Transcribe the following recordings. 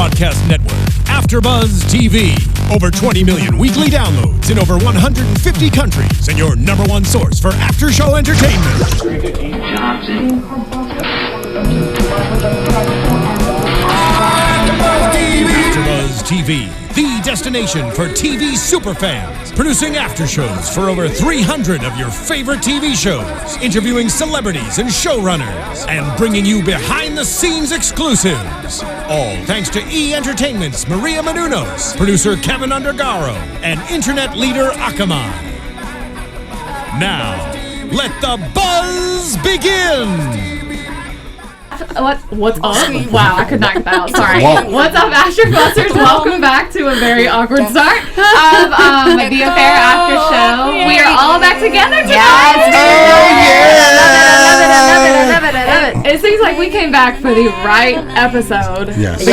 broadcast network, AFTERBUZZ TV. Over 20 million weekly downloads in over 150 countries, and your number one source for after-show entertainment. AFTERBUZZ TV, the destination for TV superfans. Producing aftershows for over 300 of your favorite TV shows. Interviewing celebrities and showrunners. And bringing you behind-the-scenes exclusives. All thanks to E! Entertainment's Maria Menounos, producer Kevin Undergaro, and internet leader Akamai. Now, let the buzz begin! What's up? Wow, I could not get that out. Sorry. What's up, AfterBuzzers? Welcome back to a very awkward start of The Affair After Show. We are all back together tonight. It seems like we came back for the right episode. Yes.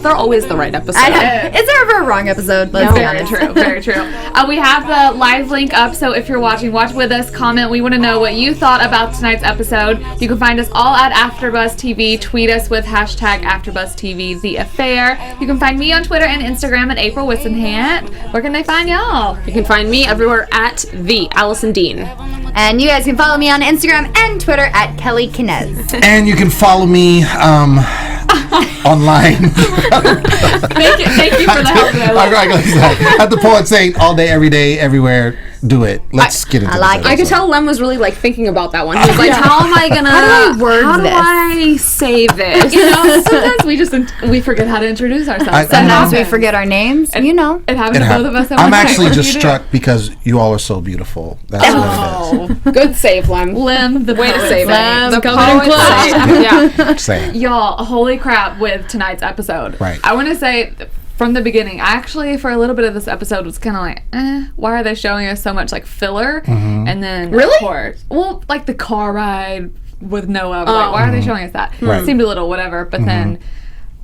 They're always the right episode. Is there ever a wrong episode? Very true. Very true. We have the live link up, so if you're watching, watch with us, comment. We want to know what you thought about tonight's episode. You can find us all at AfterBuzz TV. Tweet us with hashtag AfterBuzz TV The Affair. You can find me on Twitter and Instagram at April Whisenhant. Where can they find y'all? You can find me everywhere at the Allison Dean. And you guys can follow me on Instagram and Twitter at Kelly Knez. And you can follow me online. Thank you for the help. At the Poet Saint, all day, every day, everywhere. Do it. Let's get into it. I could tell Lem was really thinking about that one. He was like, how am I gonna? How do I say this? You know, sometimes we forget how to introduce ourselves. Sometimes we forget our names. It happened to both of us. I'm actually just struck because you all are so beautiful. That's what it is. Good save, Lem. Lem, the way to save Lem, it. the poet. Yeah. Same. Y'all, holy crap! With tonight's episode, right? I want to say. From the beginning, actually, for a little bit of this episode, was kind of like, why are they showing us so much like filler? Mm-hmm. And then, really? Of course, well, like the car ride with Noah. Like, why are they showing us that? Right. It seemed a little whatever, but then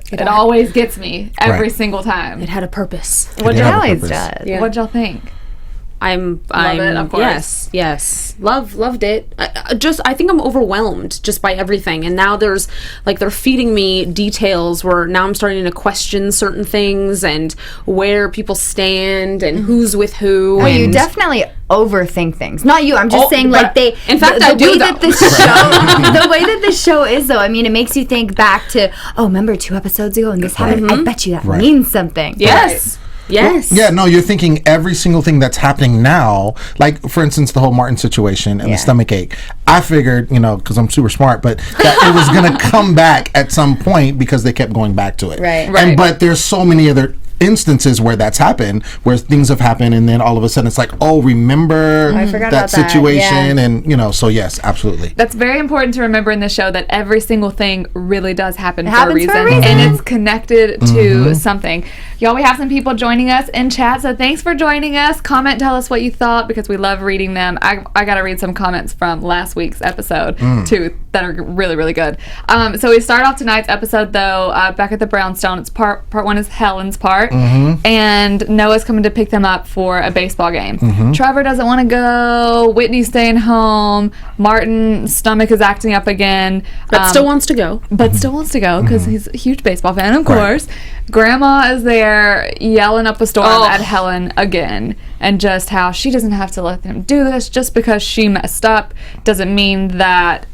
it always gets me every single time. It had a purpose. It always does. Yeah. What'd y'all think? I'm Love it, of course. Yes. Loved it. I think I'm overwhelmed just by everything. And now they're feeding me details where now I'm starting to question certain things and where people stand and who's with who. Well, you definitely overthink things. Not you. I'm just saying, like, they. In fact, I do, though. The way that this show is, though, I mean, it makes you think back to, remember 2 episodes ago and this happened? I bet you that means something. Yes. Right. Yes. Yeah, no, you're thinking every single thing that's happening now, like, for instance, the whole Martin situation and the stomach ache. I figured, because I'm super smart, but that it was going to come back at some point because they kept going back to it. Right. But there's so many other instances where that's happened, where things have happened, and then all of a sudden it's like, remember I forgot that about situation, and so yes, absolutely. That's very important to remember in the show, that every single thing really does happen for a happens reason, for a reason. and it's connected to something. Y'all, we have some people joining us in chat, so thanks for joining us. Comment, tell us what you thought, because we love reading them. I gotta read some comments from last week's episode too that are really, really good. So we start off tonight's episode though back at the brownstone. It's part 1 is Helen's part. And Noah's coming to pick them up for a baseball game. Trevor doesn't want to go. Whitney's staying home. Martin's stomach is acting up again. But still wants to go. Because he's a huge baseball fan, of course. Grandma is there yelling up a storm at Helen again. And just how she doesn't have to let them do this. Just because she messed up doesn't mean that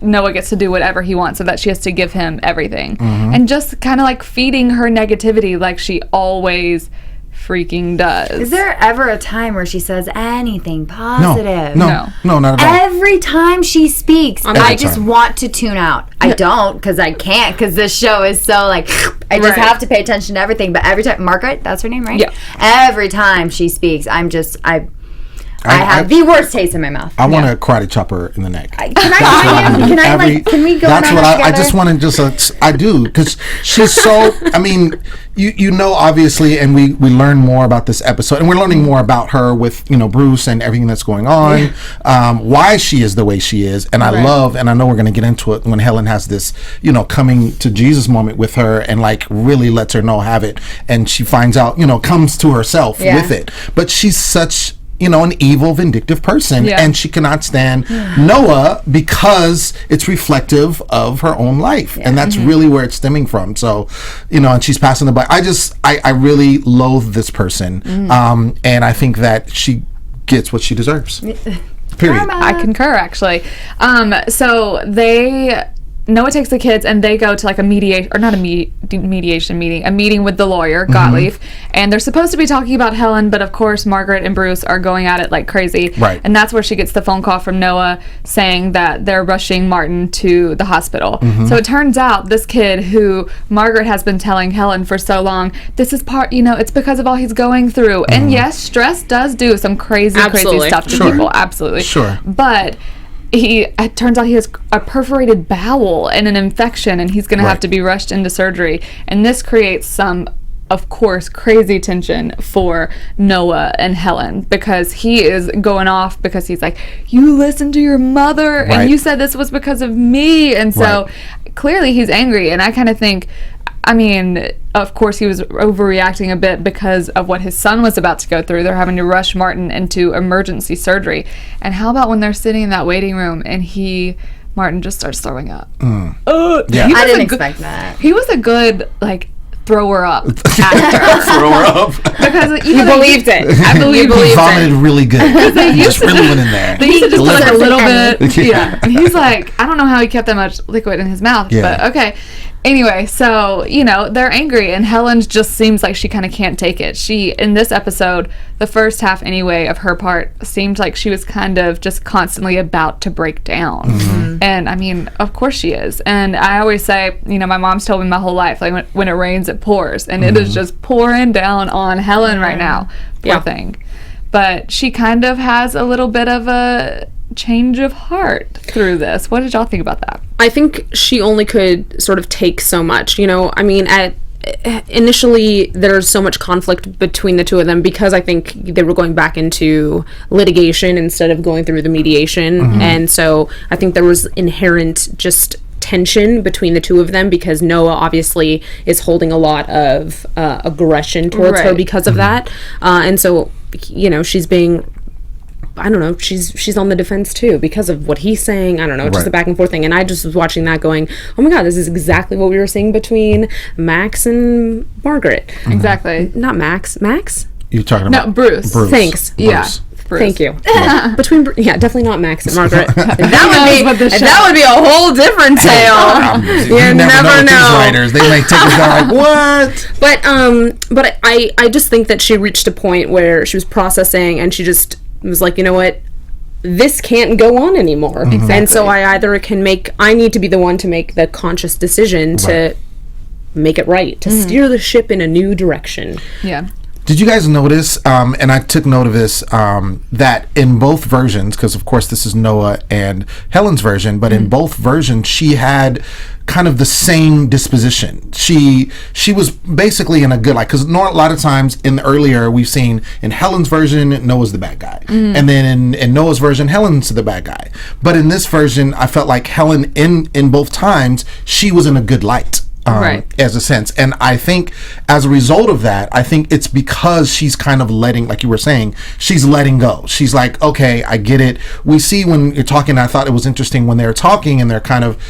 Noah gets to do whatever he wants, so that she has to give him everything. And just kind of like feeding her negativity like she always freaking does. Is there ever a time where she says anything positive? No, not at all. Every time she speaks, I just want to tune out. I don't, because I can't, because this show is so like, I just have to pay attention to everything. But every time, Margaret, that's her name, right? Yeah. Every time she speaks, I have the worst taste in my mouth. I want to karate chop her in the neck. Can we go that's on what together? I just want to I do, because she's so, I mean, obviously, and we learn more about this episode, and we're learning more about her with, Bruce and everything that's going on, why she is the way she is, and I love, and I know we're going to get into it when Helen has this, coming to Jesus moment with her, and like really lets her know, have it, and she finds out, comes to herself with it, but she's such an evil, vindictive person, and she cannot stand Noah because it's reflective of her own life, and that's really where it's stemming from. So, and she's passing the buck. I really loathe this person, and I think that she gets what she deserves. Period. I concur, actually. So Noah takes the kids and they go to like a mediation meeting, a meeting with the lawyer, Gottlieb, and they're supposed to be talking about Helen, but of course Margaret and Bruce are going at it like crazy. Right. And that's where she gets the phone call from Noah saying that they're rushing Martin to the hospital. So it turns out this kid who Margaret has been telling Helen for so long, this is it's because of all he's going through. And yes, stress does do some crazy stuff to people. Absolutely. Sure. But it turns out he has a perforated bowel and an infection, and he's going to have to be rushed into surgery. And this creates some, of course, crazy tension for Noah and Helen, because he is going off because he's like, you listened to your mother and you said this was because of me. And so clearly he's angry. And I kind of think, of course, he was overreacting a bit because of what his son was about to go through. They're having to rush Martin into emergency surgery. And how about when they're sitting in that waiting room and Martin just starts throwing up? I didn't expect that. He was a good, thrower up actor. Thrower up. Because you believed it. I believe he vomited really good. They just really went in there. They used to just put a little bit. Yeah. And he's like, I don't know how he kept that much liquid in his mouth, but okay. Anyway, so, they're angry, and Helen just seems like she kind of can't take it. She, in this episode, the first half anyway of her part, seemed like she was kind of just constantly about to break down. And, of course she is. And I always say, my mom's told me my whole life, like, when it rains, it pours. And it is just pouring down on Helen right now. Poor thing. But she kind of has a little bit of a change of heart through this. What did y'all think about that? I think she only could sort of take so much, initially there's so much conflict between the two of them because I think they were going back into litigation instead of going through the mediation, and so I think there was inherent just tension between the two of them because Noah obviously is holding a lot of aggression towards her because of that, and so she's being, I don't know, she's on the defense too because of what he's saying. I don't know, just a back and forth thing. And I just was watching that going, oh my God, this is exactly what we were seeing between Max and Margaret. Exactly. Not Max. Max? You're talking about? No, Bruce. Thanks. Bruce. Yeah. Bruce. Thank you. Definitely not Max and Margaret. that would be a whole different tale. You never know. Writers, they might take us down like, what? But I just think that she reached a point where she was processing and she just was like, you know what, this can't go on anymore. And so I need to be the one to make the conscious decision to make it right, to steer the ship in a new direction. Yeah. Did you guys notice, and I took note of this, that in both versions, because of course this is Noah and Helen's version, but in both versions she had kind of the same disposition. She was basically in a good light, because a lot of times in the earlier we've seen in Helen's version Noah's the bad guy, and then in Noah's version Helen's the bad guy. But in this version I felt like Helen in both times she was in a good light. As a sense, and I think as a result of that, I think it's because she's kind of letting, like you were saying, she's letting go. She's like, okay, I get it. We see when you're talking, I thought it was interesting when they're talking and they're kind of,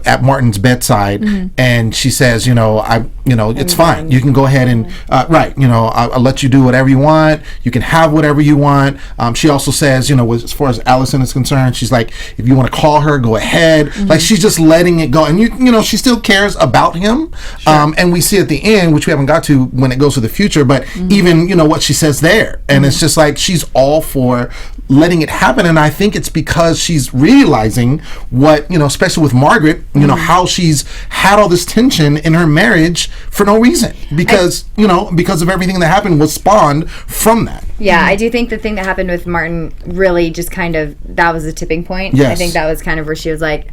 at Martin's bedside, and she says, it's fine. You can go ahead and I'll let you do whatever you want. You can have whatever you want. She also says, as far as Allison is concerned, she's like, if you want to call her, go ahead. Like she's just letting it go, and she still cares about him, and we see at the end, which we haven't got to when it goes to the future, but even what she says there, and it's just like she's all for letting it happen. And I think it's because she's realizing what, especially with Margaret, how she's had all this tension in her marriage for no reason, because because of everything that happened was spawned from that. Yeah, I do think the thing that happened with Martin really just kind of, that was a tipping point. Yes. I think that was kind of where she was like,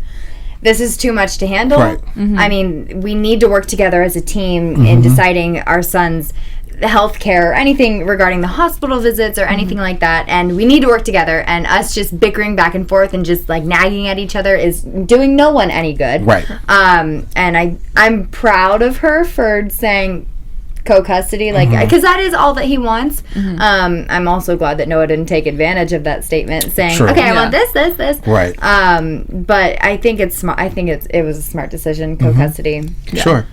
this is too much to handle. Right. I mean, we need to work together as a team in deciding our son's health care, anything regarding the hospital visits or anything like that, and we need to work together, and us just bickering back and forth and just like nagging at each other is doing no one any good. Right. And I'm proud of her for saying, co-custody, like, because that is all that he wants. I'm also glad that Noah didn't take advantage of that statement, saying, okay, I want this. Right. But I think it's smart. I think it was a smart decision, co-custody. Sure.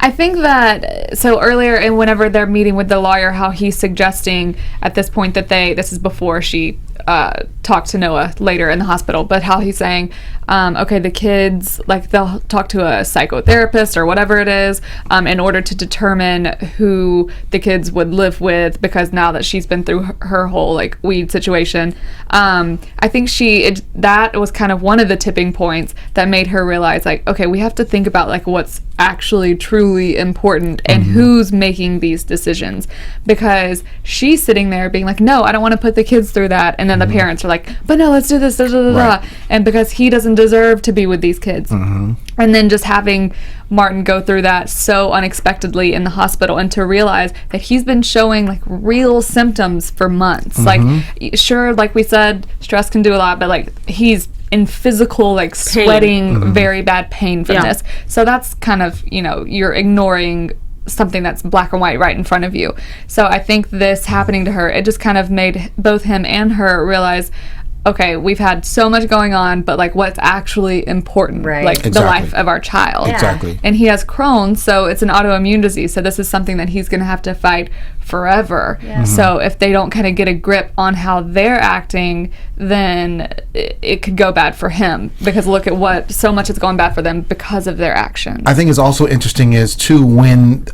I think that, so earlier, and whenever they're meeting with the lawyer, how he's suggesting at this point that this is before she talked to Noah later in the hospital, but how he's saying, okay, the kids, like, they'll talk to a psychotherapist or whatever it is, in order to determine who the kids would live with, because now that she's been through her whole, like, weed situation, I think that was kind of one of the tipping points that made her realize, like, okay, we have to think about, like, what's actually truly important and who's making these decisions, because she's sitting there being like, no, I don't want to put the kids through that, and then the parents are like, but no, let's do this, right. And because he doesn't deserve to be with these kids, and then just having Martin go through that so unexpectedly in the hospital, and to realize that he's been showing, like, real symptoms for months, like, sure, like we said, stress can do a lot, but, like, he's in physical, like, sweating, very bad pain from this. So that's kind of, you're ignoring something that's black and white right in front of you. So I think this happening to her, it just kind of made both him and her realize, okay, we've had so much going on, but, like, what's actually important, like, the life of our child. Exactly. And he has Crohn's, so it's an autoimmune disease, so this is something that he's going to have to fight forever. So if they don't kind of get a grip on how they're acting, then it could go bad for him, because look at so much is going bad for them because of their actions. I think it's also interesting is too, when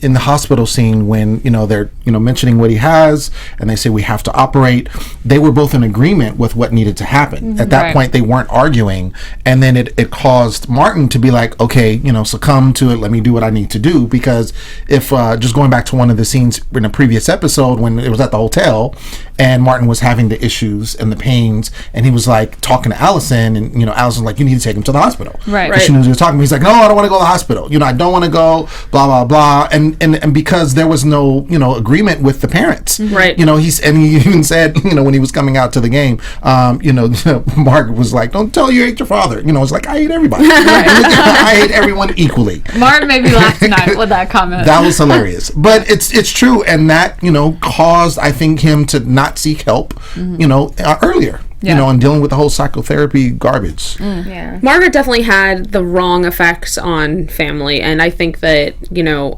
in the hospital scene, when they're mentioning what he has, and they say we have to operate, they were both in agreement with what needed to happen. At that point, they weren't arguing, and then it caused Martin to be like, okay, succumb to it, let me do what I need to do, because if just going back to one of the scenes in a previous episode when it was at the hotel and Martin was having the issues and the pains, and he was like talking to Allison, and Allison was like, you need to take him to the hospital. Right. She knew he was talking. He's like, no, I don't want to go to the hospital. I don't want to go. Blah blah blah. And because there was no agreement with the parents. Right. He even said when he was coming out to the game, Margaret was like, don't tell you hate your father. It's like, I hate everybody. I hate everyone equally. Martin made me laugh tonight with that comment. That was hilarious, but it's true, and that caused, I think, him to not seek help earlier. And dealing with the whole psychotherapy garbage. Margaret definitely had the wrong effects on family, and I think that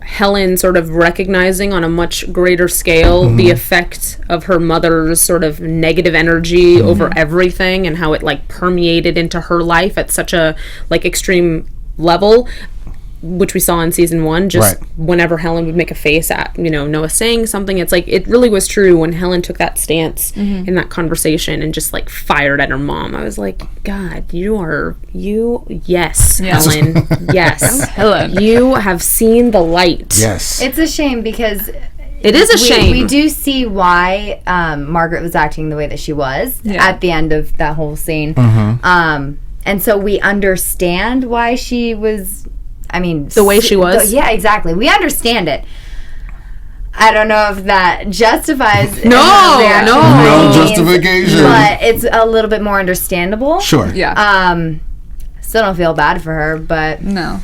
Helen sort of recognizing on a much greater scale the effect of her mother's sort of negative energy over everything, and how it, like, permeated into her life at such a, like, extreme level, which we saw in season 1, just whenever Helen would make a face at, Noah saying something, it's like, it really was true when Helen took that stance in that conversation and just, like, fired at her mom. I was like, God, yes, Helen, yes. Helen. You have seen the light. Yes. It's a shame, because it is a shame. We do see why Margaret was acting the way that she was at the end of that whole scene. And so we understand why she was, the way she was. Yeah, exactly. We understand it. I don't know if that justifies. No justification. But it's a little bit more understandable. Sure. Yeah. Still don't feel bad for her, but no.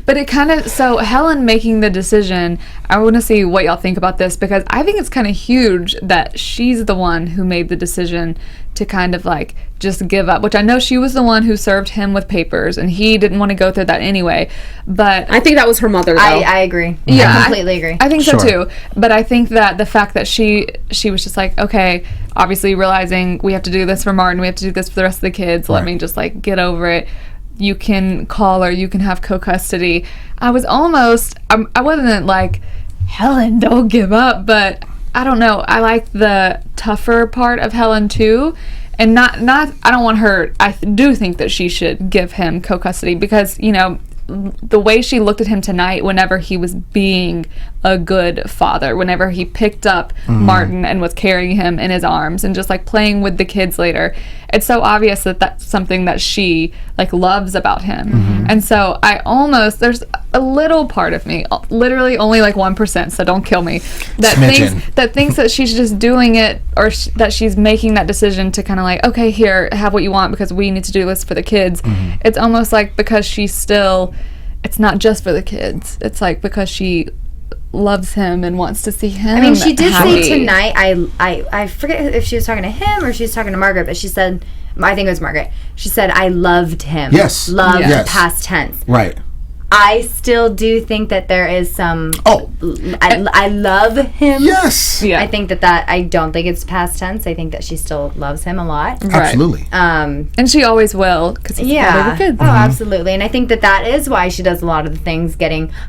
But it kind of, so Helen making the decision, I want to see what y'all think about this, because I think it's kind of huge that she's the one who made the decision to kind of, like, just give up, which I know she was the one who served him with papers, and he didn't want to go through that anyway, but I think that was her mother, though. I agree. Yeah, I completely agree. I think so too, but I think that the fact that she was just like, okay, obviously realizing we have to do this for Martin, we have to do this for the rest of the kids, let me just, like, get over it. You can call, or you can have co-custody. I wasn't like, Helen, don't give up, but I don't know. I like the tougher part of Helen too, and not. I don't want her. I do think that she should give him co-custody, because the way she looked at him tonight, whenever he was being a good father, whenever he picked up Martin and was carrying him in his arms and just, like, playing with the kids later, it's so obvious that that's something that she, like, loves about him. And so there's a little part of me, literally only like 1%, so don't kill me, that thinks that she's just doing it, or that she's making that decision to kind of, like, okay, here, have what you want, because we need to do this for the kids. It's almost like, because she's still, it's not just for the kids, it's like because she loves him and wants to see him. I mean, she did happy. say tonight. I forget if she was talking to him or she was talking to Margaret, but she said, I think it was Margaret. She said, "I loved him." Yes. Loved, Yes. past tense. Right. I still do think that there is some. Oh. I love him. Yes. Yeah. I think that I don't think it's past tense. I think that she still loves him a lot. Right. Absolutely. And she always will, because it's Yeah. how they were kids. Oh, absolutely. And I think that is why she does a lot of the things,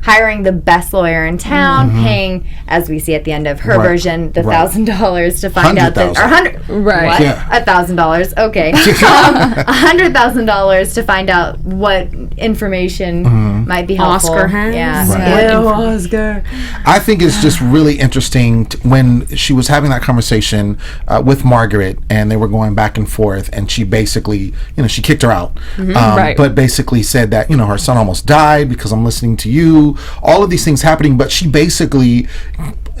hiring the best lawyer in town, paying, as we see at the end of her Right. version, the Right. $1,000 to find out that, or $100. Right. What? Yeah. $1,000. Okay. $100,000 to find out what information might be helpful. Oscar has. Yeah. Right. Oscar. I think it's just really interesting when she was having that conversation with Margaret, and they were going back and forth, and she basically, she kicked her out, Right. but basically said that, her son almost died because I'm listening to you, all of these things happening, but she basically,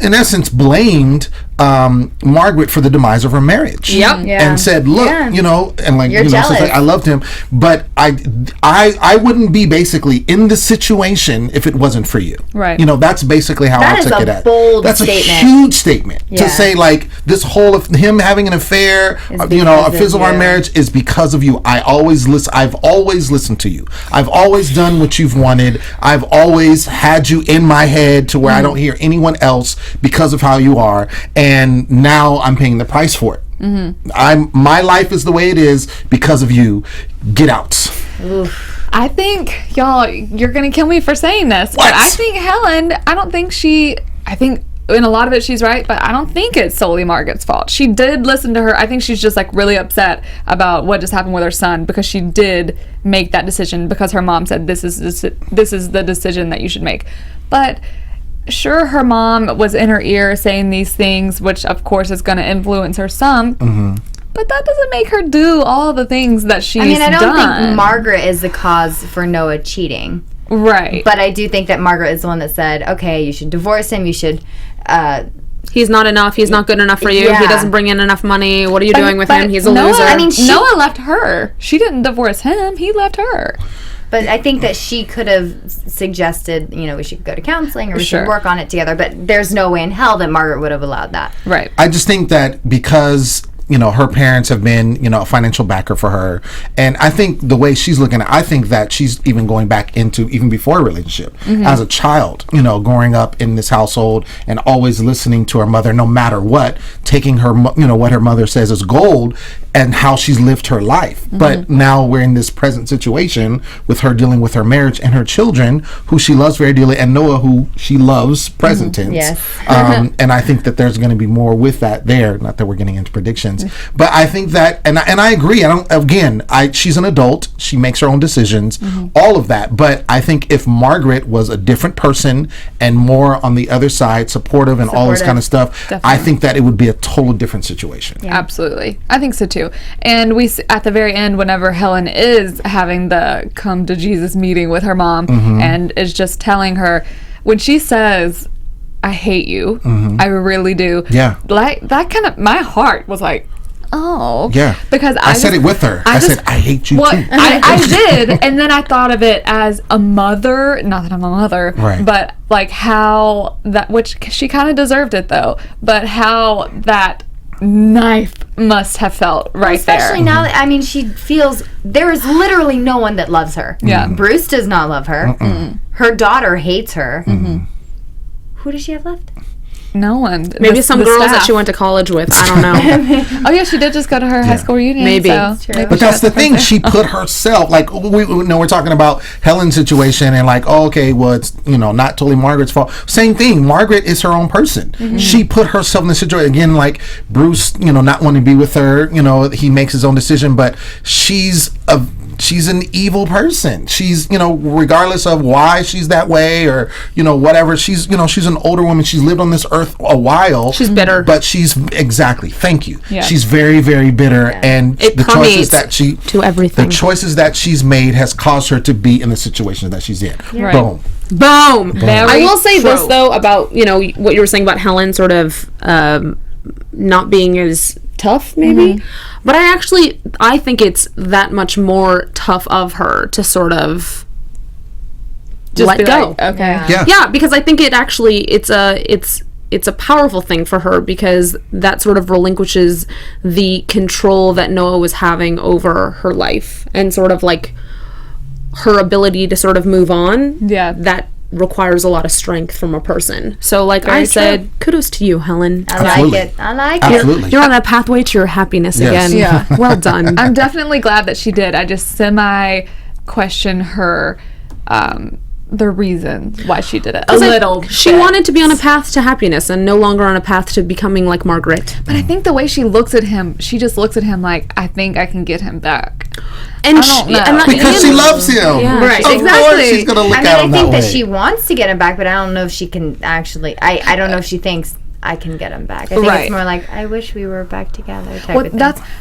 in essence, blamed Margaret for the demise of her marriage. Yep. Yeah. And said, look, Yeah. and like, You're she's jealous. like, I loved him, but I wouldn't be basically in this situation if it wasn't for you. Right. That's basically how That I is took a it at. bold That's statement. a huge statement Yeah. to say, like, this whole of him having an affair, Is a because of fizzle our you. marriage is because of you. I've always listened to you. I've always done what you've wanted. I've always had you in my head to where I don't hear anyone else because of how you are, and now I'm paying the price for it. My life is the way it is because of you. Get out. I think, y'all, you're going to kill me for saying this, What? but I think Helen, I think in a lot of it she's right, but I don't think it's solely Margaret's fault. She did listen to her. I think she's just like really upset about what just happened with her son, because she did make that decision because her mom said this is the decision that you should make. But sure, her mom was in her ear saying these things, which of course is going to influence her some. But that doesn't make her do all the things that she's done. I don't think Margaret is the cause for Noah cheating. Right. But I do think that Margaret is the one that said, okay, you should divorce him, you should... He's not enough. He's not good enough for you. Yeah. He doesn't bring in enough money. What are you doing with him? He's a Noah, loser. I mean, Noah left her. She didn't divorce him. He left her. But I think that she could have suggested, we should go to counseling or we Sure. should work on it together. But there's no way in hell that Margaret would have allowed that. Right. I just think that because her parents have been, a financial backer for her. And I think the way she's looking at, I think that she's even going back into even before a relationship as a child, growing up in this household and always listening to her mother, no matter what, taking her, what her mother says is gold, and how she's lived her life. But now we're in this present situation with her dealing with her marriage and her children, who she loves very dearly, and Noah, who she loves, present tense. Yes. And I think that there's going to be more with that there. Not that we're getting into predictions, but I think that, and I agree. She's an adult. She makes her own decisions, all of that. But I think if Margaret was a different person and more on the other side, supportive and all this kind of stuff, I think that it would be a totally different situation. Yeah. Absolutely. I think so too. And we, at the very end, whenever Helen is having the come to Jesus meeting with her mom and is just telling her, when she says, I hate you, I really do. Yeah. Like, that kind of, my heart was like, oh. Yeah. Because I said it with her. I said, I hate you too. I did. And then I thought of it as a mother, not that I'm a mother, Right. but like how that, which she kind of deserved it though, but how that knife must have felt right Especially there. now that, she feels there is literally no one that loves her. Yeah. Bruce does not love her. Her daughter hates her. Who does she have left? No one. Maybe The- some the girls that staff. she went to college with. I don't know. Oh yeah, she did just go to her high school reunion. Maybe. So True. maybe But she that's got the thing. there. She put herself, like, we're talking about Helen's situation and like, oh, okay, well, it's, not totally Margaret's fault. Same thing. Margaret is her own person. She put herself in the situation. Again, like Bruce, not wanting to be with her, he makes his own decision, but she's an evil person. She's, regardless of why she's that way or, whatever, she's an older woman. She's lived on this earth a while. She's bitter. But exactly. Thank you. Yeah. She's very, very bitter. And It the choices permeates that to everything. the choices that she's made has caused her to be in the situation that she's in. Right. Boom. Boom. Very I will say this true. though about what you were saying about Helen sort of not being as tough maybe, but I think it's that much more tough of her to sort of just let go. Like, okay. Yeah, because I think it actually it's a powerful thing for her, because that sort of relinquishes the control that Noah was having over her life, and sort of like her ability to sort of move on. Yeah. That requires a lot of strength from a person. So like I said, kudos to you, Helen. I like it. Absolutely. You're on a pathway to your happiness again. Yeah. Well done. I'm definitely glad that she did. I just question her the reason why she did it a little bit. She wanted to be on a path to happiness and no longer on a path to becoming like Margaret. But I think the way she looks at him, she just looks at him like, I think I can get him back. And because she loves him. Yeah. Right. Of Exactly. course she's going to look at him that way. I think that she wants to get him back, but I don't know if she can actually. I don't know if she thinks I can get him back. I think it's more like, I wish we were back together type of thing.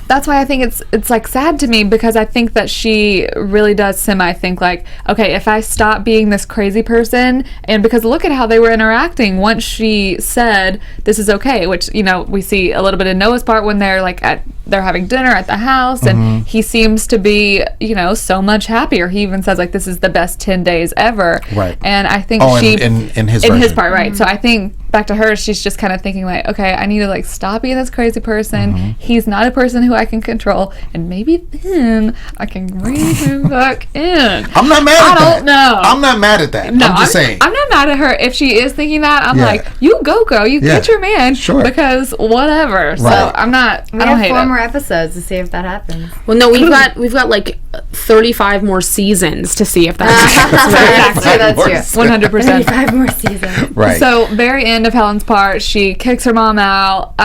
That's why I think it's like sad to me, because I think that she really does think like, okay, if I stop being this crazy person, and because look at how they were interacting once she said this is okay, which, you know, we see a little bit in Noah's part when they're like they're having dinner at the house, and he seems to be, you know, so much happier. He even says like, this is the best 10 days ever. Right. And I think in his part, right. So I think back to her, she's just kind of thinking like, okay, I need to like stop being this crazy person. He's not a person who I can control, and maybe then I can bring him back in. I'm not mad at that. I don't know. I'm not mad at that. No, I'm just saying. I'm not mad at her if she is thinking that. I'm like, you go, girl. You get your man. Sure. Because whatever. Right. So I'm not. We I don't have hate 4 it. more episodes to see if that happens. Well, no, we've got like 35 more seasons to see if that happens. That's true. 100%. 5 more seasons. Right. So, very end of Helen's part, she kicks her mom out.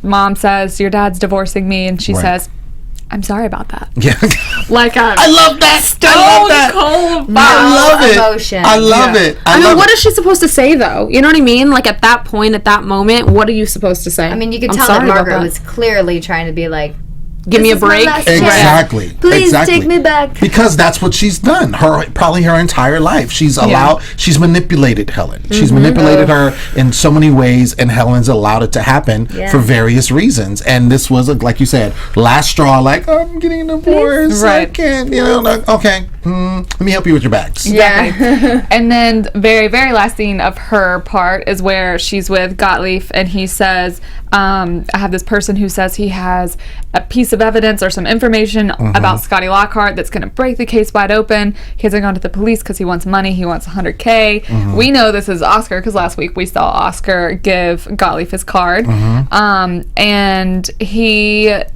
Mom says, your dad's divorcing me, and she says, I'm sorry about that. Yeah. Like I love that. stone cold I love it. Emotion. I love it. I mean, what is she supposed to say, though? You know what I mean? Like, at that point, at that moment, what are you supposed to say? I mean, you could I'm tell that sorry about Margaret was clearly trying to be like, give me a break. Exactly. Please take me back. Because that's what she's done. Probably her entire life. She's manipulated Helen. She's manipulated her in so many ways, and Helen's allowed it to happen for various reasons. And this was, like you said, last straw. Like, I'm getting a divorce. I can't, like, okay. Let me help you with your bags. Yeah. And then very, very last scene of her part is where she's with Gottlieb, and he says, I have this person who says he has a piece of evidence or some information about Scotty Lockhart that's going to break the case wide open. He hasn't gone to the police because he wants money. He wants $100K. We know this is Oscar because last week we saw Oscar give Gottlieb his card.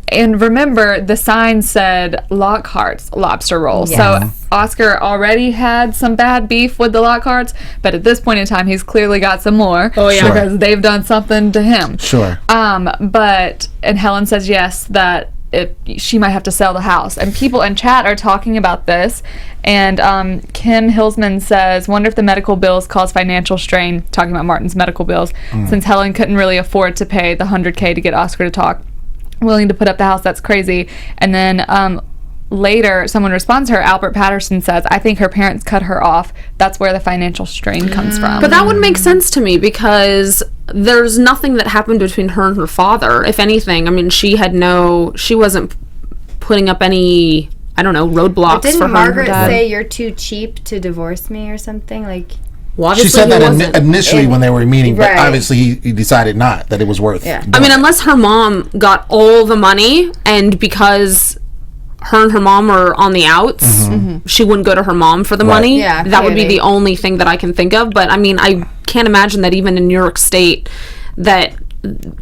And remember, the sign said Lockhart's Lobster Roll. Yes. So Oscar already had some bad beef with the Lockharts, but at this point in time, he's clearly got some more. Oh, yeah. Because they've done something to him. Sure. And Helen says yes, that she might have to sell the house. And people in chat are talking about this. And Kim Hilsman says, wonder if the medical bills cause financial strain, talking about Martin's medical bills, since Helen couldn't really afford to pay the $100K to get Oscar to talk. Willing to put up the house, that's crazy. And then later, someone responds to her. Albert Patterson says, I think her parents cut her off. That's where the financial strain comes from. But that would make sense to me, because there's nothing that happened between her and her father. If anything, I mean, she wasn't putting up any, I don't know, roadblocks But for didn't her. Margaret say you're too cheap to divorce me or something? Like, well, she said he that wasn't. initially when they were meeting, but Right. obviously he decided not, that it was worth doing I mean, it. unless her mom got all the money, and because her and her mom were on the outs, she wouldn't go to her mom for the money. Yeah, that would be clearly. the only thing that I can think of. But I mean, I can't imagine that even in New York State that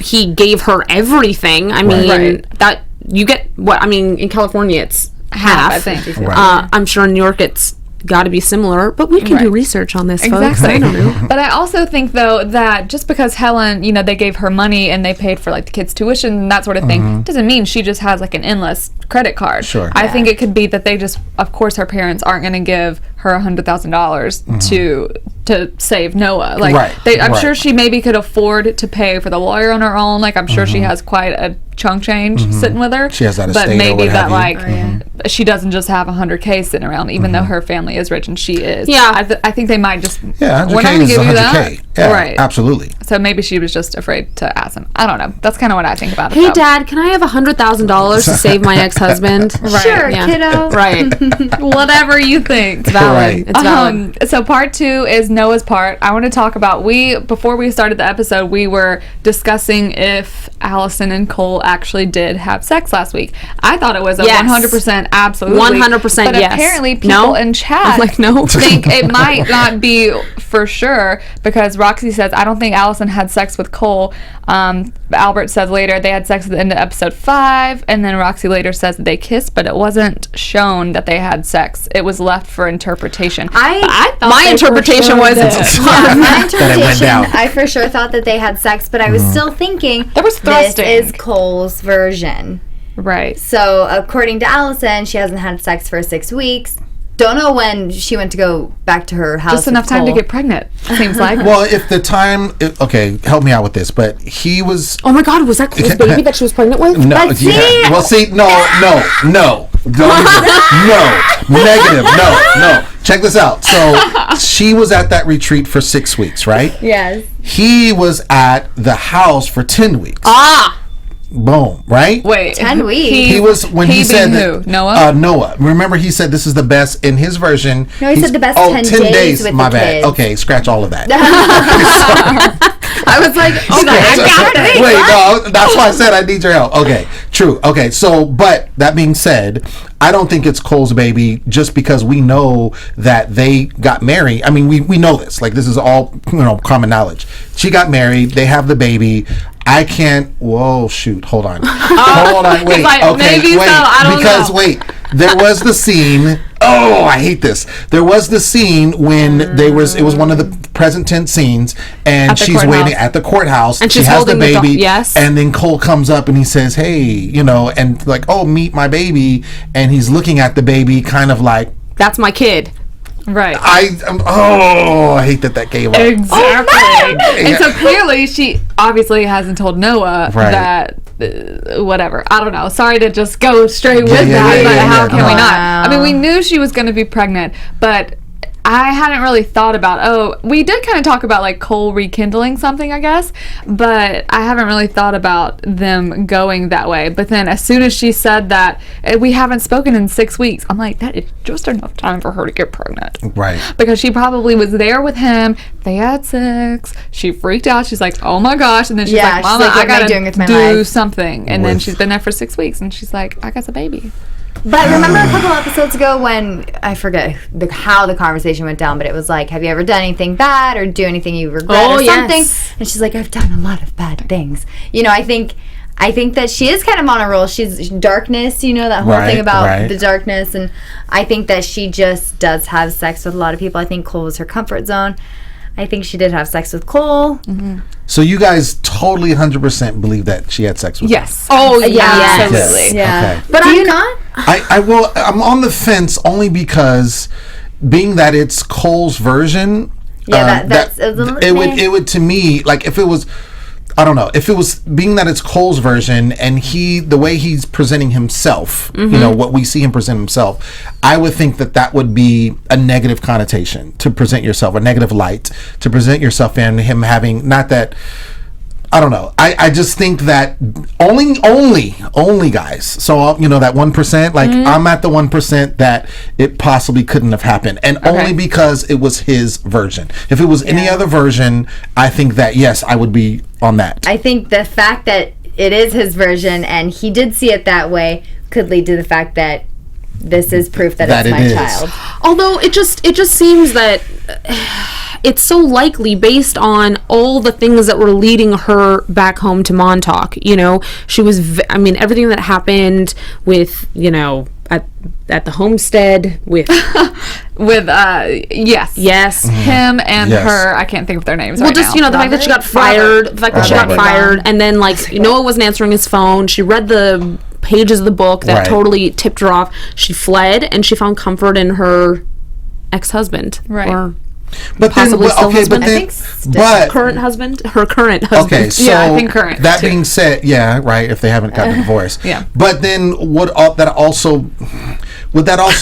he gave her everything. I mean, that you get what I mean. In California, it's half. I think. Right. I'm sure in New York it's got to be similar, but we can do research on this, folks. Exactly. I don't know. But I also think, though, that just because Helen, they gave her money and they paid for, like, the kids' tuition and that sort of thing, doesn't mean she just has, like, an endless credit card. Sure. I think it could be that they just, of course, her parents aren't going to give her $100,000 to save Noah. Like, I'm sure she maybe could afford to pay for the lawyer on her own. Like, I'm sure she has quite a chunk change sitting with her. She has that but estate or maybe what that have you. she doesn't just have 100K sitting around, even though her family is rich and she is. Yeah. I think they might just. Yeah, 100K we're not gonna is give you 100K. that. Yeah, right. absolutely. So maybe she was just afraid to ask him. I don't know. That's kind of what I think about it. Hey, though. Dad, can I have $100,000 to save my ex-husband? Sure, Yeah. kiddo. Right. Whatever you think. It's valid. Right. It's valid. So part 2 is Noah's part. I want to talk about, before we started the episode, we were discussing if Allison and Cole actually did have sex last week. I thought it was a Yes. 100% absolutely. 100% but yes. apparently people No? in chat I'm like, no. think it might not be for sure, because Roxy says, I don't think Allison had sex with Cole. Albert says later they had sex at the end of episode 5, and then Roxy later says that they kissed, but it wasn't shown that they had sex. It was left for interpretation. I thought My they for interpretation sure was did. it's Yeah, my That it went interpretation, down. I for sure thought that they had sex, but I was still thinking There was thrusting. this is Cole's version. Right. So according to Allison, she hasn't had sex for 6 weeks. Don't know when she went to go back to her house. Just enough with time to Cole. get pregnant, seems like. Well, if the time, okay, help me out with this, but he was. Oh my God, was that Cole's baby that she was pregnant with? No, But see- Well, see, no. Don't even, no. Negative. No. Check this out. So she was at that retreat for 6 weeks, right? Yes. He was at the house for 10 weeks. Ah! Boom, right? Wait, 10 weeks. He was when he said being that, who? Noah? Noah. Remember, he said this is the best in his version. No, he said the best 10 days with My the bad. kids. Okay, scratch all of that. I was like, oh, I got it. Wait, no, that's why I said I need your help. Okay, true. Okay, so, but that being said, I don't think it's Cole's baby just because we know that they got married. I mean, we know this. Like, this is all, common knowledge. She got married. They have the baby. I can't. Whoa, shoot. Hold on. Hold on. Wait. like, Okay. maybe Wait. so, I don't Because know. wait, there was the scene. Oh, I hate this. There was the scene when it was one of the present tense scenes, and At the she's courthouse. waiting at the courthouse. And she she's has the holding the baby. yes. And then Cole comes up and he says, "Hey, and like, oh, meet my baby," and he's looking at the baby, kind of like, That's my kid. Right. I hate that came up. Exactly. And so clearly she obviously hasn't told Noah Right. that whatever. I don't know. Sorry to just go straight with yeah, that, but yeah, how yeah, can no. we not? I mean, we knew she was going to be pregnant, but I hadn't really thought about, we did kind of talk about like Cole rekindling something, I guess, but I haven't really thought about them going that way. But then as soon as she said that we haven't spoken in 6 weeks, I'm like, that is just enough time for her to get pregnant. Right. Because she probably was there with him. They had sex. She freaked out. She's like, oh my gosh. And then she's Yeah, like, she's Mama, like, what I am I gotta doing with my do life? something. And then With- she's been there for 6 weeks. And she's like, I got a baby. But remember a couple episodes ago when, I forget how the conversation went down, but it was like, have you ever done anything bad or do anything you regret Oh, or yes. something? And she's like, I've done a lot of bad things. I think that she is kind of on a roll. She's darkness, that whole Right, thing about right. the darkness. And I think that she just does have sex with a lot of people. I think Cole was her comfort zone. I think she did have sex with Cole. So you guys totally 100% believe that she had sex with him? Yes. Oh, Yeah, absolutely. Yeah. Okay. But do you not? I'm on the fence only because being that it's Cole's version. Yeah, that's a little it would to me, like, if it was, I don't know, if it was being that it's Cole's version and the way he's presenting himself, what we see him present himself, I would think that would be a negative connotation to present yourself, a negative light to present yourself in, him having, not that, I don't know. I just think that only guys. So, that 1%, like, I'm at the 1% that it possibly couldn't have happened. And only because it was his version. If it was any other version, I think that, yes, I would be on that. I think the fact that it is his version and he did see it that way could lead to the fact that this is proof that it's That my it is. child. Although it just seems that it's so likely based on all the things that were leading her back home to Montauk. She was, everything that happened with, at the homestead with With, yes. yes. Him and Yes. her, I can't think of their names Well, right just now. the fact that she got fired, the fact that she got Robert. fired, and then Noah wasn't answering his phone. She read the pages of the book that Right. totally tipped her off. She fled, and she found comfort in her ex-husband. Right. Or But Possibly then, still okay, husband? but I then, think still. but Current husband? Her current husband. okay, so Yeah, I think current, that too. being said, yeah, right. If they haven't gotten a divorce, Yeah. But then, would that also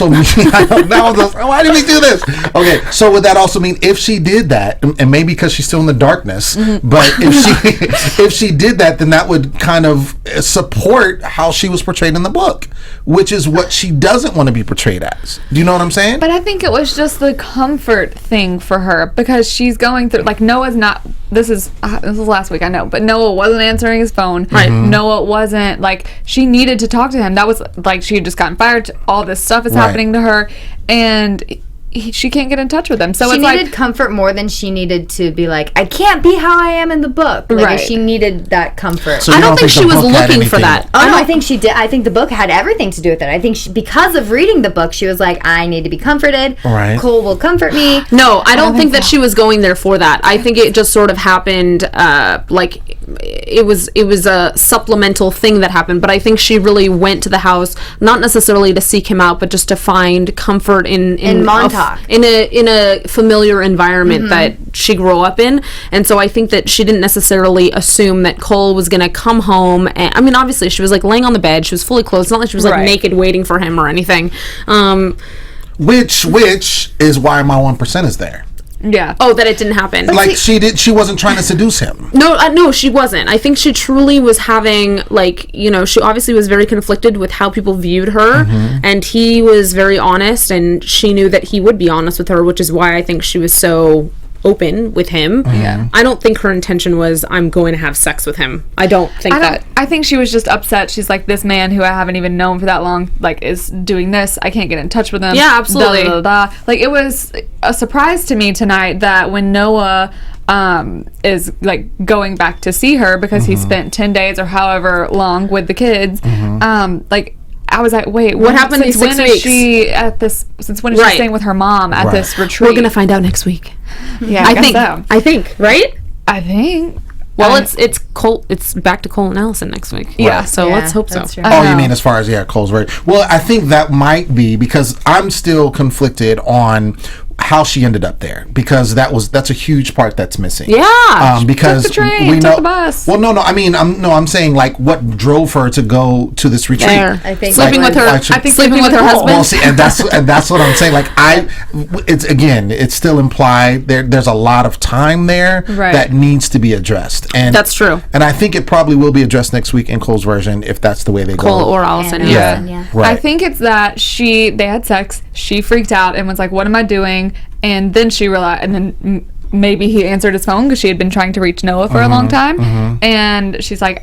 mean? Why did we do this? Okay, so would that also mean if she did that, and maybe because she's still in the darkness, but if she did that, then that would kind of support how she was portrayed in the book, which is what she doesn't want to be portrayed as. Do you know what I'm saying? But I think it was just the comfort thing for her because she's going through like Noah's not. This is last week, I know, but Noah wasn't answering his phone. Right. Noah wasn't like she needed to talk to him. That was like she had just gotten fired. All this stuff is Right. happening to her, and she can't get in touch with him. So She it's needed like comfort more than she needed to be like, I can't be how I am in the book. Like, Right. she needed that comfort. So I you don't think the she was book had looking for anything- that. Oh, no, I think she did. I think the book had everything to do with it. I think because of reading the book, she was like, I need to be comforted. Right. Cole will comfort me. No, I don't think that she was going there for that. I think it just sort of happened, like it was a supplemental thing that happened. But I think she really went to the house not necessarily to seek him out, but just to find comfort in Montauk. in a familiar environment that she grew up in. And so I think that she didn't necessarily assume that Cole was going to come home. And I mean, obviously, she was like laying on the bed. She was fully clothed. It's not like she was like Right. naked waiting for him or anything. Which is why my 1% is there. yeah. Oh, that it didn't happen. Like she wasn't trying to seduce him. No, she wasn't. I think she truly was having, like, you know, she obviously was very conflicted with how people viewed her, and he was very honest, and she knew that he would be honest with her, which is why I think she was so open with him. Yeah. I don't think her intention was, I'm going to have sex with him. I don't think that. I think she was just upset. She's like, this man who I haven't even known for that long, like, is doing this. I can't get in touch with him. Yeah, absolutely. Da, da, da, da. Like, it was a surprise to me tonight that when Noah is like going back to see her because he spent 10 days or however long with the kids, like, I was like, wait, What happened since these 6 when is weeks? she at this? Since when is Right. she staying with her mom at Right. this retreat? We're going to find out next week. Yeah, I guess think. so. I think, right? I think. Well, it's Cole. It's back to Cole and Allison next week. Yeah. So Yeah, let's hope so. that's true. Oh, know. you mean as far as Cole's word? Well, I think that might be because I'm still conflicted on how she ended up there because that's a huge part that's missing. Yeah. Because Took the train, we took know the bus. Well, no. I mean, I'm saying like what drove her to go to this retreat. There. I think sleeping like- with her. I should- I think sleeping with her Cole. husband. Well, see, and that's what I'm saying. Like it's still implied there's a lot of time there Right. that needs to be addressed, and That's true. And I think it probably will be addressed next week in Cole's version if that's the way they Cole go. or Allison. And yeah, Allison, yeah. right. I think it's that they had sex, she freaked out and was like, what am I doing? And then she realized, and then maybe he answered his phone because she had been trying to reach Noah for a long time. And she's like,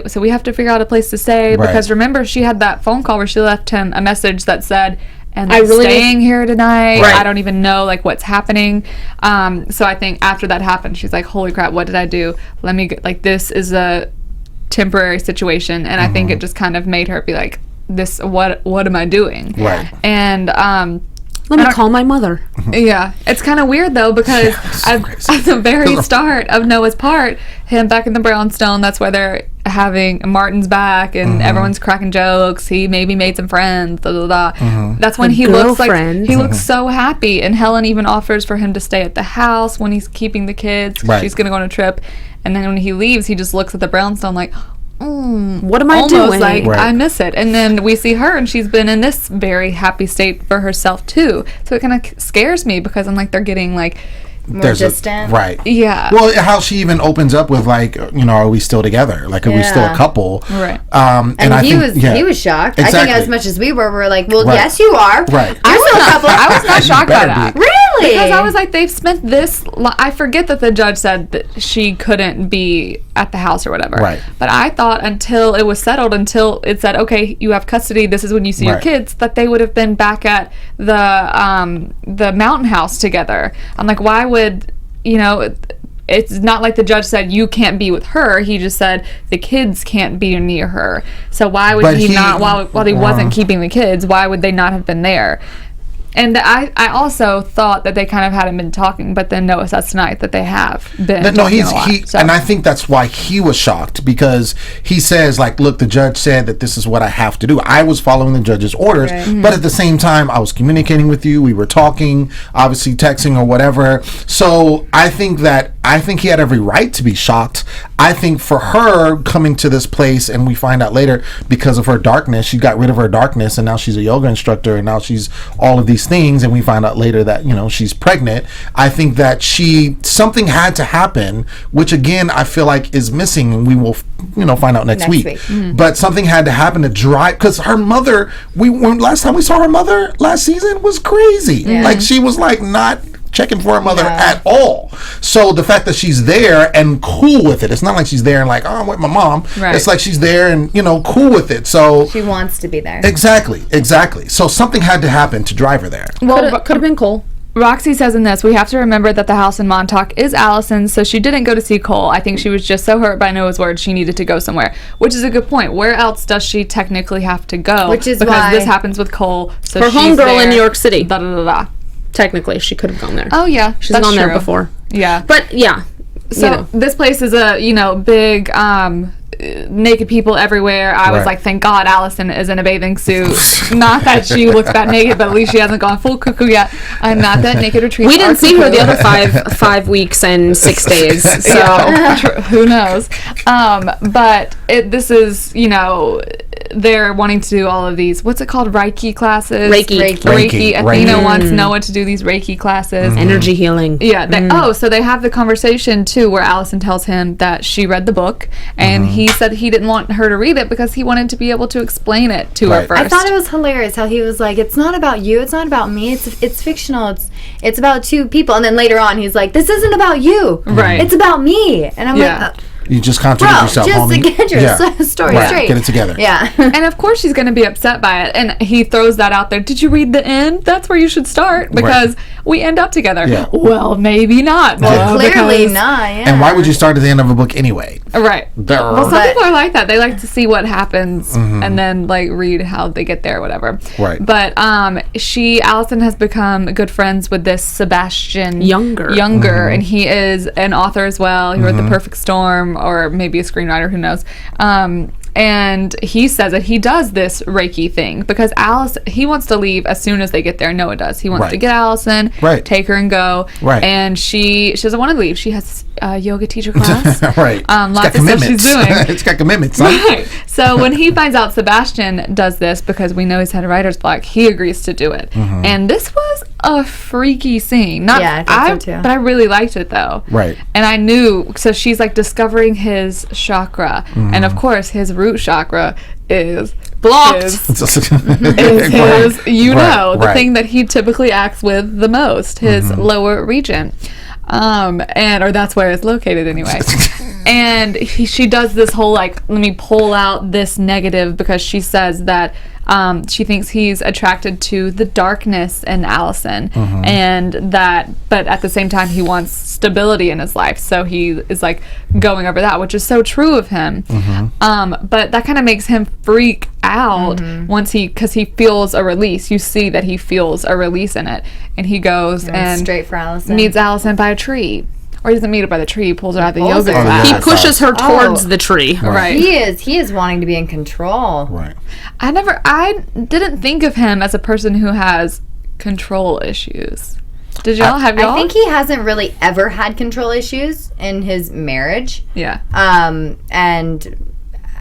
so we have to figure out a place to stay Right. because remember she had that phone call where she left him a message that said, and I I'm really- staying here tonight. Right. I don't even know like what's happening. So I think after that happened, she's like, holy crap, what did I do? Let me get, like, this is a temporary situation. And I think it just kind of made her be like, what am I doing? Right. And Let me call my mother. yeah, it's kind of weird though because so crazy. at the very start of Noah's part, him back in the brownstone, that's where they're having Martin's back and everyone's cracking jokes. He maybe made some friends. Da, da, da. That's when he looks like girlfriend. he looks so happy, and Helen even offers for him to stay at the house when he's keeping the kids. Right. She's gonna go on a trip, and then when he leaves, he just looks at the brownstone like. What am I Almost doing? like Right. I miss it, and then we see her, and she's been in this very happy state for herself too. So it kind of scares me because I'm like they're getting like, More distant. right. yeah, Well, how she even opens up with like, are we still together? Like, are we still a Yeah. couple? Right. And I he think, was yeah. he was shocked. I Exactly. think as much as we were like, well, Right. yes, you are. Right. You're still a couple. I was not shocked by better that. be. Really? Because I was like, they've spent this. I forget that the judge said that she couldn't be at the house or whatever. Right. But I thought until it was settled, until it said, okay, you have custody. This is when you see your Right. kids. That they would have been back at the mountain house together. I'm like, why would It's not like the judge said you can't be with her. He just said the kids can't be near her. So why would But he he- not? While he wasn't keeping the kids, why would they not have been there? And I also thought that they kind of hadn't been talking, but then Noah says tonight that they have been talking a lot. And I think that's why he was shocked, because he says, like, look, the judge said that this is what I have to do. I was following the judge's orders, but at the same time, I was communicating with you. We were talking, obviously texting or whatever. So I think he had every right to be shocked. I think for her coming to this place, and we find out later, because of her darkness, she got rid of her darkness, and now she's a yoga instructor, and now she's all of these things, and we find out later that, you know, she's pregnant. I think that something had to happen, which again I feel like is missing, and we will, you know, find out next week. But something had to happen to drive, because her mother, last time we saw her mother last season was crazy. Like, she was like not checking for her mother at all. So the fact that she's there and cool with it, it's not like she's there and like, oh, I'm with my mom. It's like she's there and, you know, cool with it. So she wants to be there. Exactly. So something had to happen to drive her there. Well, could have been Cole. Roxy says in this, we have to remember that the house in Montauk is Allison's, so she didn't go to see Cole. I think she was just so hurt by Noah's words she needed to go somewhere, which is a good point. Where else does she technically have to go? Which is because why this happens with Cole. So her homegirl in New York City. Da, da, da, da. Technically, she could have gone there. Oh yeah, she's gone there before. Yeah, but yeah. So this place is a big naked people everywhere. I was like, thank God Allison is in a bathing suit. Not that she looks that naked, but at least she hasn't gone full cuckoo yet. I'm not that naked retreat. We didn't see her the other 5 weeks and 6 days. So who knows? But this is, they're wanting to do all of these, what's it called, Reiki classes? Reiki. Athena wants Noah to do these Reiki classes. Energy healing. Yeah. So they have the conversation too where Allison tells him that she read the book, and he said he didn't want her to read it because he wanted to be able to explain it to her first. I thought it was hilarious how he was like, it's not about you, it's not about me, it's fictional, it's about two people. And then later on he's like, this isn't about you, it's about me. And I'm like, you just contradict yourself, just homie. to get your story straight. Get it together. Yeah. And of course she's going to be upset by it. And he throws that out there. Did you read the end? That's where you should start, because we end up together. Yeah. Well, maybe not. Well, clearly not, And why would you start at the end of a book anyway? Right. Well, some people are like that. They like to see what happens and then like read how they get there or whatever. Right. But Allison has become good friends with this Sebastian Younger, and he is an author as well. He wrote The Perfect Storm, or maybe a screenwriter, who knows. And he says that he does this Reiki thing because he wants to leave as soon as they get there. Noah does. He wants to get Allison, take her and go. Right. And she doesn't want to leave. She has a yoga teacher class. Lots of stuff she's doing. It's got commitments. Right. So when he finds out Sebastian does this, because we know he's had a writer's block, he agrees to do it. And this was a freaky scene. I think so too. But I really liked it though. Right. And I knew, so she's like discovering his chakra. And of course his root chakra is blocked. The thing that he typically acts with the most, his lower region. Or that's where it's located anyway. And she does this whole like, let me pull out this negative, because she says that she thinks he's attracted to the darkness in Allison, and that, but at the same time he wants stability in his life, so he is like going over that, which is so true of him. But that kind of makes him freak out because he feels a release. You see that he feels a release in it, and he goes and straight for Allison. Meets Allison by a tree. Or he doesn't meet her by the tree. He pulls her out of the yoga class. He pushes her towards the tree. Right. He is wanting to be in control. Right. I didn't think of him as a person who has control issues. Did y'all? Have y'all? I think he hasn't really ever had control issues in his marriage. Yeah. And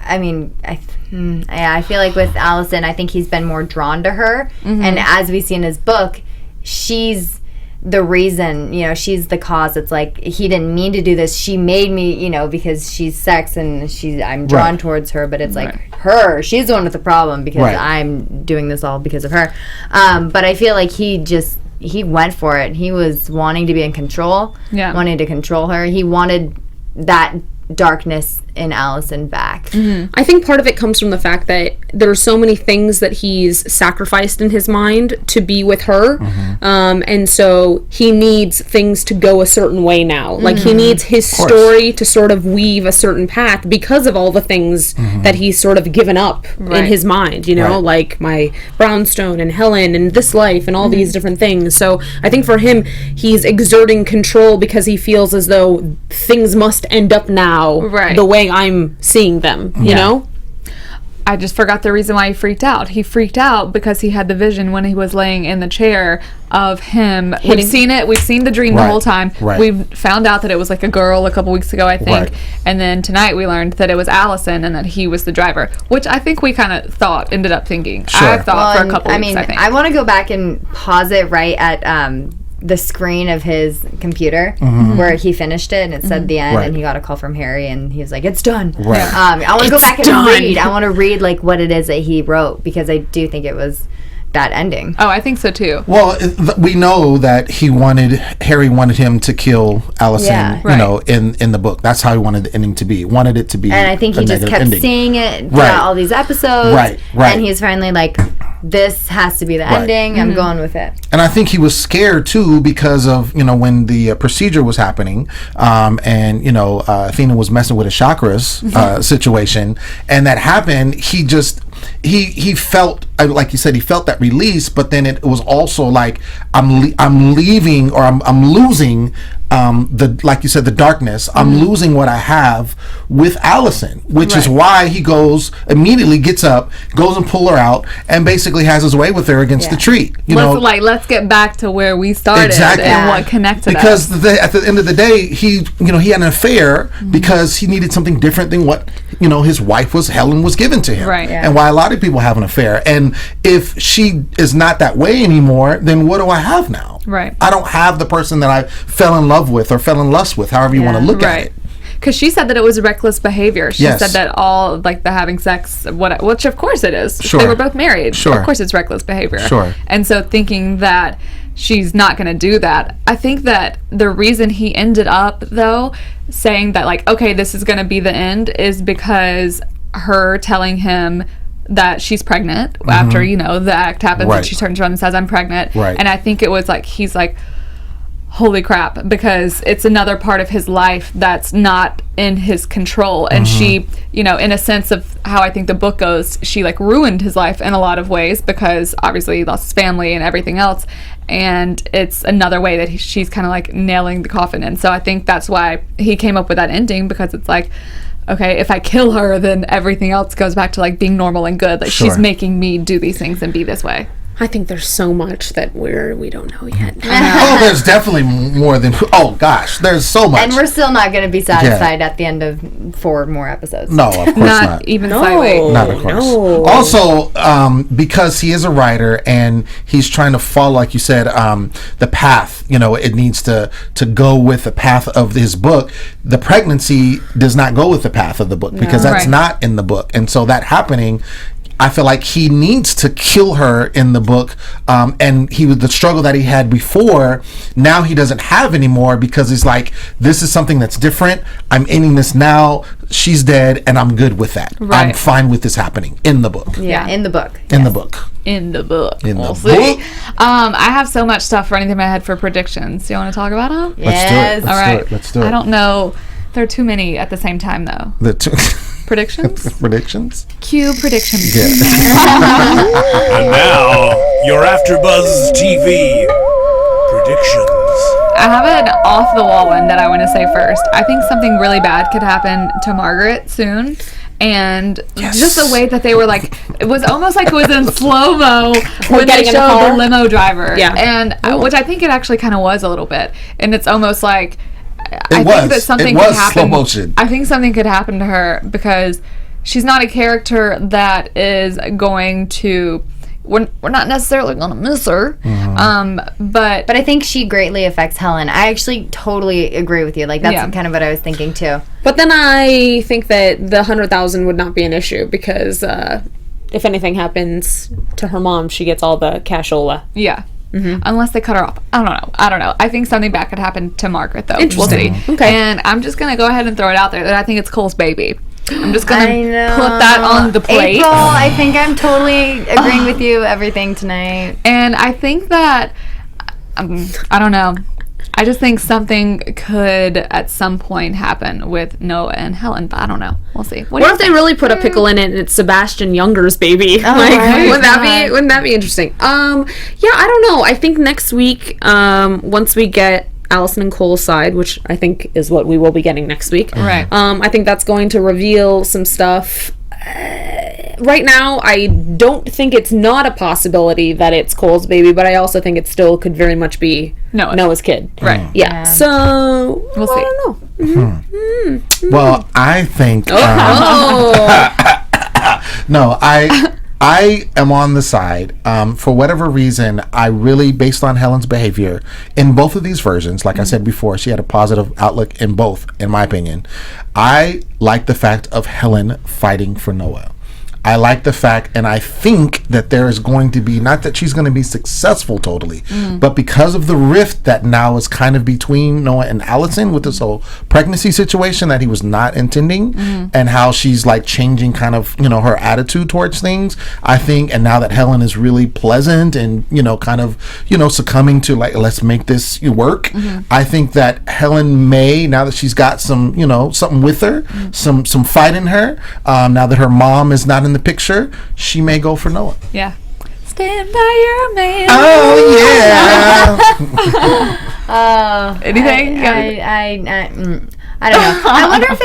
I mean, I feel like with Allison, I think he's been more drawn to her. And as we see in his book, she's the reason, she's the cause. It's like, he didn't mean to do this. She made me, because she's sex and I'm drawn towards her, but it's like she's the one with the problem, because I'm doing this all because of her. But I feel like he went for it. He was wanting to be in control, wanting to control her. He wanted that darkness in Allison back. I think part of it comes from the fact that there are so many things that he's sacrificed in his mind to be with her, and so he needs things to go a certain way now. Like, he needs his story to sort of weave a certain path because of all the things that he's sort of given up in his mind, you know, like my brownstone and Helen and this life and all these different things. So I think for him, he's exerting control because he feels as though things must end up now the way I'm seeing them, you know? I just forgot the reason why he freaked out. He freaked out because he had the vision when he was laying in the chair of him. We've seen it. We've seen the dream the whole time. We found out that it was like a girl a couple weeks ago, I think. And then tonight we learned that it was Allison and that he was the driver, which I think we kind of ended up thinking. I thought for a couple weeks, I think. I want to go back and pause it right at the screen of his computer where he finished it and it said the end and he got a call from Harry and he was like, it's done. I want to go back and read. I want to read like what it is that he wrote, because I do think it was that ending. Oh, I think so too. Well, we know that Harry wanted him to kill Allison, you know, in the book. That's how he wanted the ending to be. Wanted it to be. And I think he just kept seeing it throughout all these episodes. And he's finally like, this has to be the ending. I'm going with it. And I think he was scared too because of, you know, when the procedure was happening, and you know, Athena was messing with a chakras situation, and that happened. He felt, like you said, he felt that release, but then it was also like I'm leaving, or I'm losing like you said, the darkness. I'm losing what I have with Allison, which is why he immediately gets up, goes and pull her out, and basically has his way with her against the tree. Let's get back to where we started and what connected us. Because at the end of the day, he had an affair because he needed something different than what, you know, his wife Helen was given to him. And why a lot of people have an affair. And if she is not that way anymore, then what do I have now? I don't have the person that I fell in love with or fell in lust with, however you want to look at it. Because she said that it was reckless behavior. She said that all, like, the having sex, which of course it is. They were both married. Of course it's reckless behavior. And so thinking that she's not going to do that, I think that the reason he ended up, though, saying that, like, okay, this is going to be the end, is because her telling him that she's pregnant after, you know, the act happens and she turns around and says, I'm pregnant. And I think it was like, he's like, holy crap, because it's another part of his life that's not in his control. And she, you know, in a sense of how I think the book goes, she like ruined his life in a lot of ways, because obviously he lost his family and everything else. And it's another way that she's kind of like nailing the coffin in. So I think that's why he came up with that ending, because it's like, okay, if I kill her, then everything else goes back to like being normal and good. Like she's making me do these things and be this way. I think there's so much that we don't know yet. Oh, there's definitely more than... Oh, gosh, there's so much. And we're still not going to be satisfied at the end of 4 more episodes. No, of course not. Even slightly. Not, of course. No. Also, because he is a writer and he's trying to follow, like you said, the path, you know, it needs to go with the path of his book. The pregnancy does not go with the path of the book, because that's not in the book. And so that happening... I feel like he needs to kill her in the book, and the struggle that he had before, now he doesn't have anymore, because he's like, this is something that's different. I'm ending this now. She's dead, and I'm good with that. I'm fine with this happening in the book. Yeah, in the book. In the book. In the book. In the book. See. I have so much stuff running through my head for predictions. You want to talk about them? Yes. Let's do it. I don't know. There are too many at the same time, though. Predictions? Predictions? Cue predictions. Yeah. And now, your AFTERBUZZ TV predictions. I have an off-the-wall one that I want to say first. I think something really bad could happen to Margaret soon. And just the way that they were like, it was almost like it was in slow-mo when they showed the limo driver. Yeah. And which I think it actually kind of was a little bit. And it's almost like... I think that something could happen. Slow motion. I think something could happen to her, because she's not a character that is going to... We're not necessarily going to miss her, but I think she greatly affects Helen. I actually totally agree with you. Like, that's kind of what I was thinking, too. But then I think that the 100,000 would not be an issue, because if anything happens to her mom, she gets all the cashola. Yeah. Unless they cut her off. I don't know. I think something bad could happen to Margaret, though. Interesting. We'll see. Okay. And I'm just going to go ahead and throw it out there that I think it's Cole's baby. I'm just gonna I know. put that on the plate. April, I think I'm totally agreeing with you everything tonight. And I think that I don't know. I just think something could at some point happen with Noah and Helen, but I don't know. We'll see. What if they really put a pickle in it and it's Sebastian Younger's baby? right. Wouldn't that be interesting? Yeah, I don't know. I think next week, once we get Allison and Cole's side, which I think is what we will be getting next week. Right. I think that's going to reveal some stuff. Right now, I don't think it's not a possibility that it's Cole's baby, but I also think it still could very much be Noah's kid. Right. Yeah. So We'll see. I don't know. Well, I think. No, I am on the side. For whatever reason, I really, based on Helen's behavior in both of these versions, like I said before, she had a positive outlook in both, in my opinion. I like the fact of Helen fighting for Noah. I like the fact, and I think that there is going to be, not that she's going to be successful totally, but because of the rift that now is kind of between Noah and Allison with this whole pregnancy situation that he was not intending, and how she's like changing kind of, her attitude towards things, I think, and now that Helen is really pleasant and, kind of, succumbing to like, let's make this work, I think that Helen may, now that she's got some, something with her, some fight in her, now that her mom is not in the picture, she may go for Noah. Yeah. Stand by your man. Oh yeah. Anything? I don't know. I wonder if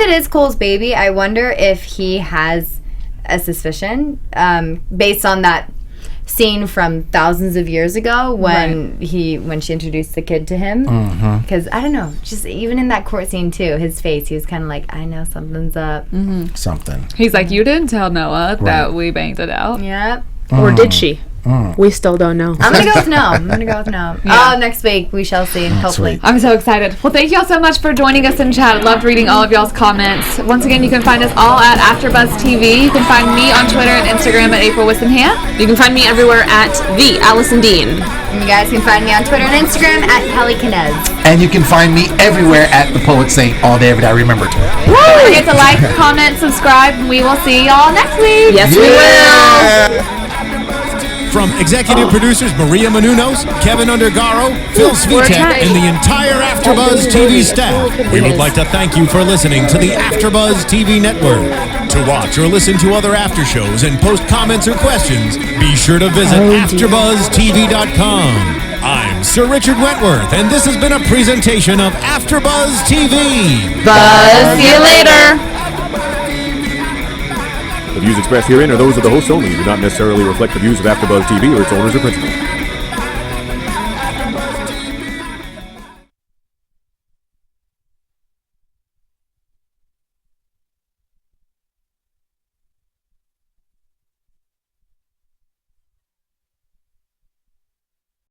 it is Cole's baby. I wonder if he has a suspicion based on that scene from thousands of years ago when she introduced the kid to him. Because I don't know, just even in that court scene too, his face, he was kind of like, I know something's up. Something. He's like, you didn't tell Noah that we banged it out. Yep. Or did she? We still don't know. I'm gonna go with no. Yeah. Oh, next week we shall see. Hopefully. Sweet. I'm so excited. Well, thank you all so much for joining us in chat. I loved reading all of y'all's comments. Once again, you can find us all at AfterBuzz TV. You can find me on Twitter and Instagram at April Whisenhant. You can find me everywhere at the Allison Dean. And you guys can find me on Twitter and Instagram at Kelly Knez. And you can find me everywhere at the Poet Saint all day, every day. Remember to. Don't forget to like, comment, subscribe, and we will see y'all next week. Yes, we will. From executive producers Maria Menounos, Kevin Undergaro, Phil Svitek, and the entire AfterBuzz TV staff, we would like to thank you for listening to the AfterBuzz TV network. To watch or listen to other after shows and post comments or questions, be sure to visit AfterBuzzTV.com. I'm Sir Richard Wentworth, and this has been a presentation of AfterBuzz TV. Buzz, see you later. The views expressed herein are those of the hosts only and do not necessarily reflect the views of AfterBuzz TV or its owners or principals.